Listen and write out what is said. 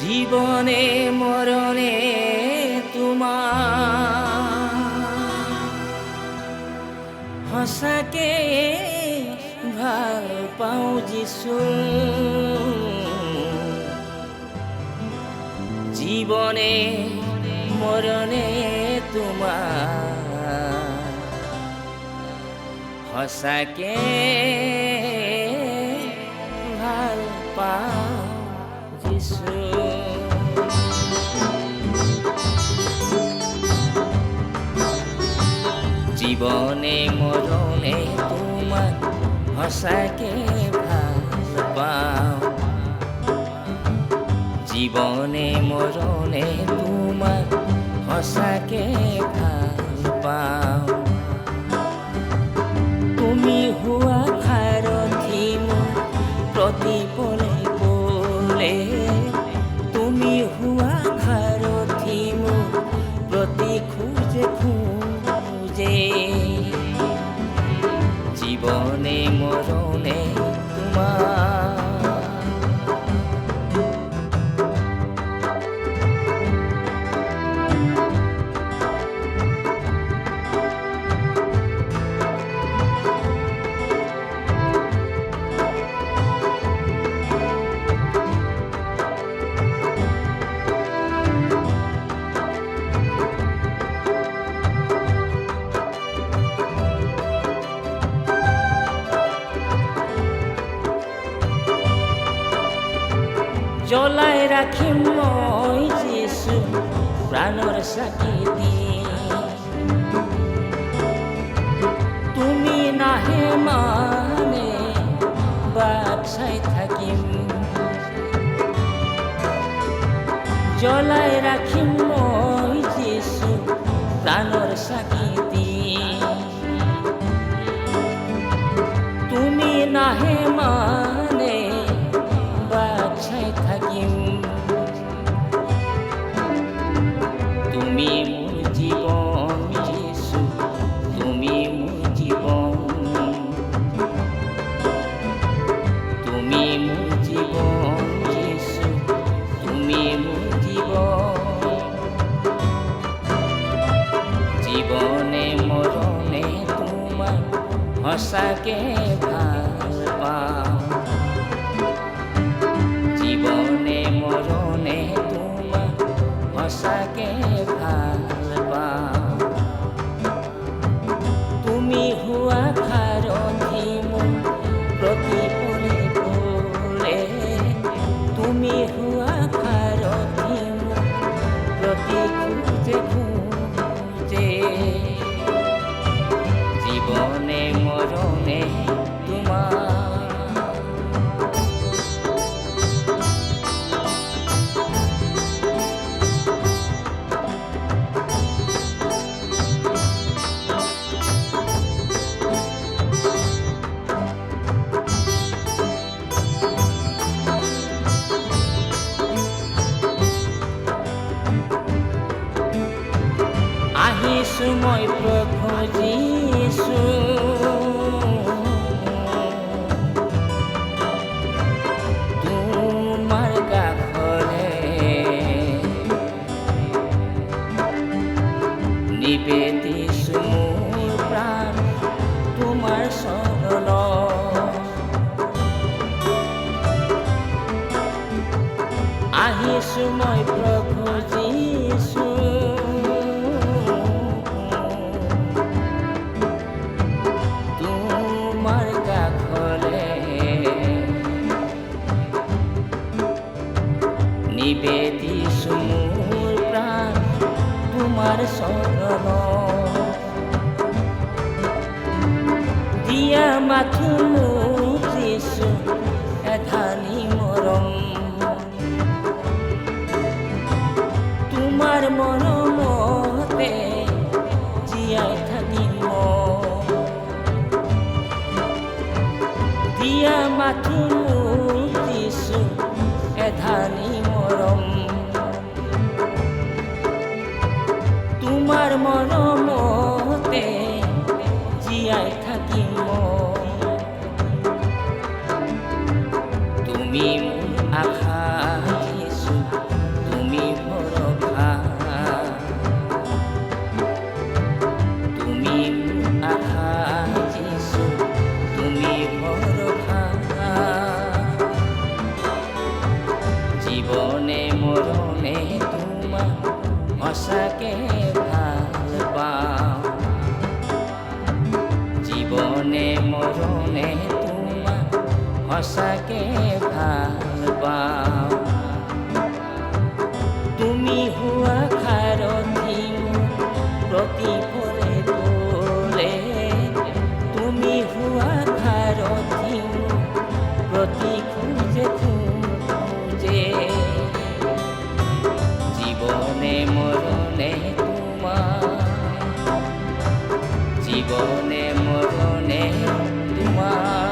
জীবনে মরণে তোমার সঁচাকে ভাল পাওঁ যিছু। জীবনে মরণে তোমার সঁচাকে ভাল পাওঁ যিছু। জীবনে মরণে তোমার সঁচাকে ভাল পাওঁ। জীবনে মরণে তোমার সঁচাকে ভাল পাওঁ। তুমি হোৱা সাৰথি মোৰ প্ৰতি পলে পলে, তুমি হোৱা সাৰথি মোৰ প্ৰতি খোজে খোজে। জীবনে মরণে তোমার জ্বলাই ৰাখিম মই যিছু প্ৰাণৰ চাকি দি। তুমি নাহে মানে বাট চাই থাকিম। জ্বলাই ৰাখিম মই যিছু প্ৰাণৰ চাকি দি। তুমি নাহে মানে বাট চাই থাকিম। তুমি মোৰ জীৱন যিছু, তুমি মোৰ জীৱন। তুমি মোৰ জীৱন যিছু, তুমি মোৰ জীৱন। জীবনে মরণে তোমার সঁচাকে ভাল পাওঁ। জীবনে মরণে তোমার সঁচাকে ভাল পাওঁ। তুমি হোৱা সাৰথি মোৰ প্ৰতি পলে পলে, তুমি হোৱা সাৰথি মোৰ প্ৰতি খোজে খোজে। জীবনে মরণে তোমার আহিছো মই প্ৰভু যিছু। তোমাৰ কাষলে নিবেদিছো মোৰ প্ৰাণ তোমাৰ চৰণত। আহিছো মই প্ৰভু যিছু। তোমাৰ কাষলে নিবেদিছো মোৰ প্ৰাণ তোমাৰ চৰণত। দিয়া মাথো মোক যিছু এধানি মৰম। তোমাৰ মৰমতে জীয়াই থাকিম মই। দিয়া মাথো মোক যিছু এধানি মৰম। তোমাৰ মৰমতে জীয়াই থাকিম মই। তুমি মোৰ আশা যিছু, তোমাক সঁচাকে ভাল পাওঁ জীৱনে মৰণে তোমাক সঁচাকে ভাল পাওঁ তুমি হোৱা সাৰথি প্ৰতিফলে তোলে তুমি হোৱা সাৰথি প্ৰতি খোজে খোজে জীবনে মৰণে তোমাৰ জীবনে মৰণে তোমাৰ